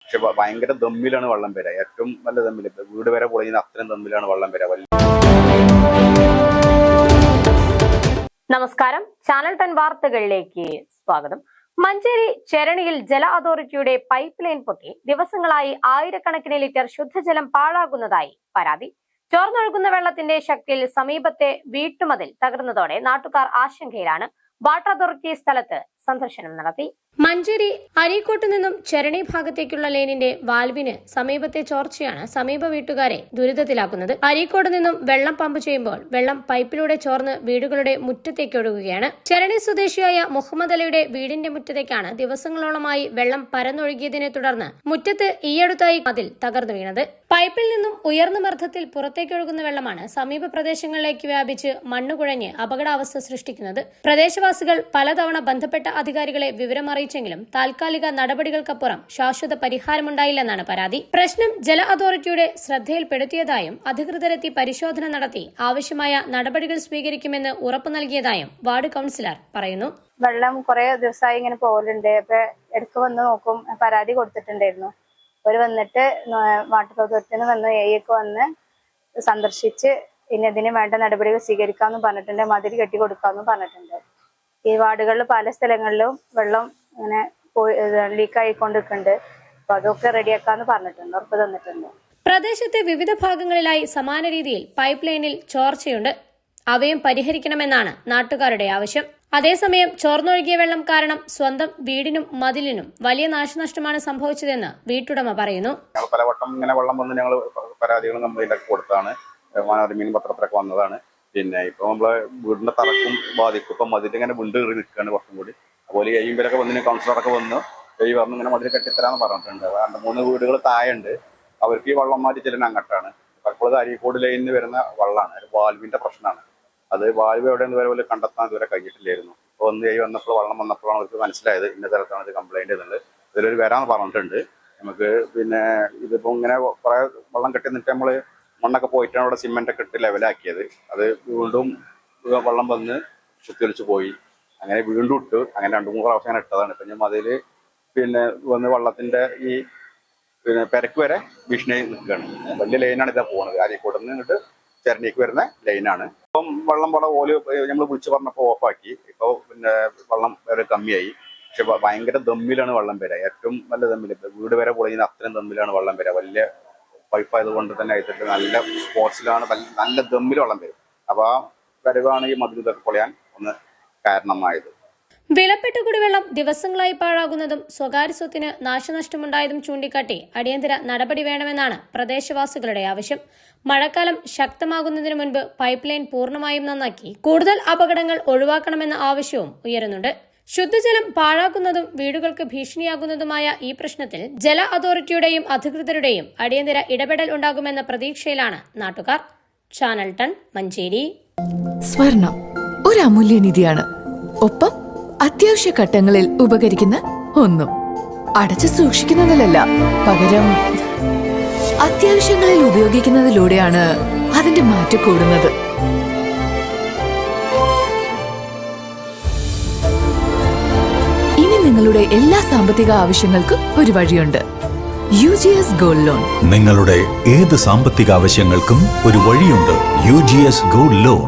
പക്ഷെ ഭയങ്കര ദമ്മിലാണ് വെള്ളം വരിക. ഏറ്റവും നല്ല ദമ്മില് വീട് വരെ പൊളിയുന്ന അത്രയും ദമ്മിലാണ് വെള്ളം വരിക. നമസ്കാരം, ചാനൽ 10 വാർത്തകളിലേക്ക് സ്വാഗതം. മഞ്ചേരി ചെരണിയിൽ ജല അതോറിറ്റിയുടെ പൈപ്പ് ലൈൻ പൊട്ടി ദിവസങ്ങളായി ആയിരക്കണക്കിന് ലിറ്റർ ശുദ്ധജലം പാഴാകുന്നതായി പരാതി. ചോർന്നൊഴുകുന്ന വെള്ളത്തിന്റെ ശക്തിയിൽ സമീപത്തെ വീട്ടുമതിൽ തകർന്നതോടെ നാട്ടുകാർ ആശങ്കയിലാണ്. വാട്ടർ അതോറിറ്റി സ്ഥലത്ത് സന്ദർശനം നടത്തി. മഞ്ചേരി അരീക്കോട്ട് നിന്നും ചെരണി ഭാഗത്തേക്കുള്ള ലൈനിന്റെ വാൽവിന് സമീപത്തെ ചോർച്ചയാണ് സമീപ വീട്ടുകാരെ ദുരിതത്തിലാക്കുന്നത്. അരീക്കോട് നിന്നും വെള്ളം പമ്പ് ചെയ്യുമ്പോൾ വെള്ളം പൈപ്പിലൂടെ ചോർന്ന് വീടുകളുടെ മുറ്റത്തേക്ക് ഒഴുകുകയാണ്. ചെരണി സ്വദേശിയായ മുഹമ്മദ് അലിയുടെ വീടിന്റെ മുറ്റത്തേക്കാണ് ദിവസങ്ങളോളമായി വെള്ളം പരന്നൊഴുകിയതിനെ തുടർന്ന് മുറ്റത്ത് ഈയടുത്തായി മതിൽ തകർന്നു വീണത്. പൈപ്പിൽ നിന്നും ഉയർന്ന മർദ്ദത്തിൽ പുറത്തേക്കൊഴുകുന്ന വെള്ളമാണ് സമീപ പ്രദേശങ്ങളിലേക്ക് വ്യാപിച്ച് മണ്ണുകുഴഞ്ഞ് അപകടാവസ്ഥ സൃഷ്ടിക്കുന്നത്. പ്രദേശവാസികൾ പലതവണ ബന്ധപ്പെട്ട അധികാരികളെ വിവരമറിയിച്ചെങ്കിലും താൽക്കാലിക നടപടികൾക്കപ്പുറം ശാശ്വത പരിഹാരമുണ്ടായില്ലെന്നാണ് പരാതി. പ്രശ്നം ജല അതോറിറ്റിയുടെ ശ്രദ്ധയിൽപ്പെടുത്തിയതായും അധികൃതരെത്തി പരിശോധന നടത്തി ആവശ്യമായ നടപടികൾ സ്വീകരിക്കുമെന്ന് ഉറപ്പു നൽകിയതായും വാർഡ് കൌൺസിലർ പറയുന്നു. വെള്ളം കുറെ ദിവസമായി ഇങ്ങനെ പോകലുണ്ട്. അപ്പൊ ഇടയ്ക്ക് വന്ന് നോക്കും, പരാതി കൊടുത്തിട്ടുണ്ടായിരുന്നു. അവര് വന്നിട്ട് വാട്ടർ അതോറിറ്റിന്ന് വന്ന് എയൊക്കെ വന്ന് സന്ദർശിച്ച് ഇനി ഇതിന് വേണ്ട നടപടികൾ സ്വീകരിക്കാമെന്ന് പറഞ്ഞിട്ടുണ്ട്. മതിൽ കെട്ടി കൊടുക്കാമെന്ന് പറഞ്ഞിട്ടുണ്ട്. ഈ വാർഡുകളിൽ പല സ്ഥലങ്ങളിലും വെള്ളം ഇങ്ങനെ ലീക്ക് ആയിക്കൊണ്ടിരിക്കുന്നുണ്ട്. അപ്പൊ അതൊക്കെ റെഡിയാക്കാന്ന് പറഞ്ഞിട്ടുണ്ട്, ഉറപ്പ് തന്നിട്ടുണ്ട്. പ്രദേശത്തെ വിവിധ ഭാഗങ്ങളിലായി സമാന രീതിയിൽ പൈപ്പ് ലൈനിൽ ചോർച്ചയുണ്ട്. അവയും പരിഹരിക്കണമെന്നാണ് നാട്ടുകാരുടെ ആവശ്യം. അതേസമയം ചോർന്നൊഴുകിയ വെള്ളം കാരണം സ്വന്തം വീടിനും മതിലിനും വലിയ നാശനഷ്ടമാണ് സംഭവിച്ചതെന്ന് വീട്ടുടമ പറയുന്നു. പലവട്ടം ഇങ്ങനെ വെള്ളം വന്ന് ഞങ്ങൾ പരാതികളും കംപ്ലൈന്റ് ഒക്കെ കൊടുത്താണ്. മീൻ പത്രത്തിലൊക്കെ വന്നതാണ്. പിന്നെ ഇപ്പൊ നമ്മളെ വീടിന്റെ തറക്കും ബാധിക്കും. ഇപ്പൊ മതിൽ ഇങ്ങനെ വിണ്ട് കയറി നിൽക്കുകയാണ് കുറച്ചും കൂടി. അതുപോലെ കഴിയുമ്പോഴൊക്കെ വന്നിന് കൗൺസിലറൊക്കെ വന്ന് പറഞ്ഞു ഇങ്ങനെ മതിൽ കെട്ടിത്തരാന്ന് പറഞ്ഞിട്ടുണ്ട്. 2-3 വീടുകൾ താഴെയുണ്ട്. അവർക്ക് ഈ വെള്ളം മാറ്റി ചെല്ലുന്ന അങ്ങോട്ടാണ്. പലപ്പോഴും അരീക്കോട് ലൈനിൽ വരുന്ന വെള്ളമാണ്. ഒരു വാൽവിന്റെ പ്രശ്നമാണ്. അത് വാൽവ് എവിടെയെന്ന് വരെ പോലെ കണ്ടെത്താൻ ഇതുവരെ കഴിഞ്ഞിട്ടില്ലായിരുന്നു. അപ്പോൾ വന്നപ്പോൾ വെള്ളം വന്നപ്പോഴാണ് അവർക്ക് മനസ്സിലായത് ഇന്ന തരത്തിലാണ് ഇത് കംപ്ലൈന്റ് ചെയ്യുന്നത്. ഇതിലൊരു വരാന്ന് പറഞ്ഞിട്ടുണ്ട്. നമുക്ക് പിന്നെ ഇതിപ്പോ ഇങ്ങനെ കുറെ വെള്ളം കെട്ടി നിന്നിട്ട് നമ്മള് മണ്ണൊക്കെ പോയിട്ടാണ് അവിടെ സിമെന്റ് ഒക്കെ ഇട്ട് ലെവലാക്കിയത്. അത് വീണ്ടും വെള്ളം വന്ന് കുത്തിയൊലിച്ച് പോയി. അങ്ങനെ വീണ്ടും ഇട്ടു. അങ്ങനെ 2-3 പ്രാവശ്യം അങ്ങനെ ഇട്ടതാണ്. ഇപ്പൊ ഞാൻ അതില് പിന്നെ വന്ന് വെള്ളത്തിന്റെ ഈ പിന്നെ പെരക്ക് വരെ ഭീഷണി നിൽക്കുകയാണ്. വലിയ ലൈനാണ് ഇതാ പോകുന്നത്. അരീക്കോട് നിന്ന് ഇങ്ങോട്ട് ചെരണിക്ക് വരുന്ന ലൈനാണ്. ഇപ്പം വെള്ളം ഓല് നമ്മൾ വിളിച്ചു പറഞ്ഞപ്പോൾ ഓഫാക്കി. ഇപ്പൊ പിന്നെ വെള്ളം വേറെ കമ്മിയായി. പക്ഷെ ഭയങ്കര ദമ്മിലാണ് വെള്ളം വരിക. ഏറ്റവും നല്ല ദമ്മില് വീട് വരെ പൊളിയുന്ന അത്രയും ദമ്മിലാണ് വെള്ളം വരിക. വലിയ പൈപ്പായത് കൊണ്ട് തന്നെ ആയിട്ട് നല്ല സ്പോർട്സിലാണ് നല്ല ദമ്മിൽ വെള്ളം വരും. അപ്പൊ ആ വരവാണ് ഈ മതിൽ ഇതൊക്കെ പൊളിയാൻ ഒന്ന് കാരണമായത്. വിലപ്പെട്ട കുടിവെള്ളം ദിവസങ്ങളായി പാഴാകുന്നതും സ്വകാര്യ സ്വത്തിന് നാശനഷ്ടമുണ്ടായതും ചൂണ്ടിക്കാട്ടി അടിയന്തര നടപടി വേണമെന്നാണ് പ്രദേശവാസികളുടെ ആവശ്യം. മഴക്കാലം ശക്തമാകുന്നതിന് മുൻപ് പൈപ്പ് ലൈൻ പൂർണ്ണമായും നന്നാക്കി കൂടുതൽ അപകടങ്ങൾ ഒഴിവാക്കണമെന്ന ആവശ്യവും ഉയരുന്നുണ്ട്. ശുദ്ധജലം പാഴാക്കുന്നതും വീടുകൾക്ക് ഭീഷണിയാകുന്നതുമായ ഈ പ്രശ്നത്തിൽ ജല അതോറിറ്റിയുടെയും അധികൃതരുടെയും അടിയന്തര ഇടപെടൽ ഉണ്ടാകുമെന്ന പ്രതീക്ഷയിലാണ് നാട്ടുകാർ. ചാനൽ 10 മഞ്ചേരി. സ്വർണം ഒരു അമൂല്യനിധിയാണ്. ഒപ്പം അത്യാവശ്യ ഘട്ടങ്ങളിൽ ഉപകരിക്കുന്ന ഒന്നും. അടച്ചു സൂക്ഷിക്കുന്നതിലല്ല, പകരം അത്യാവശ്യങ്ങളിൽ ഉപയോഗിക്കുന്നതിലൂടെയാണ് അതിന്റെ മാറ്റം കൂടുന്നത്. ഇനി നിങ്ങളുടെ എല്ലാ സാമ്പത്തിക ആവശ്യങ്ങൾക്കും ഒരു വഴിയുണ്ട്. UGS gold loan. നിങ്ങളുടെ ഏത് സാമ്പത്തിക ആവശ്യങ്ങൾക്കും ഒരു വഴിയുണ്ട്. UGS gold loan.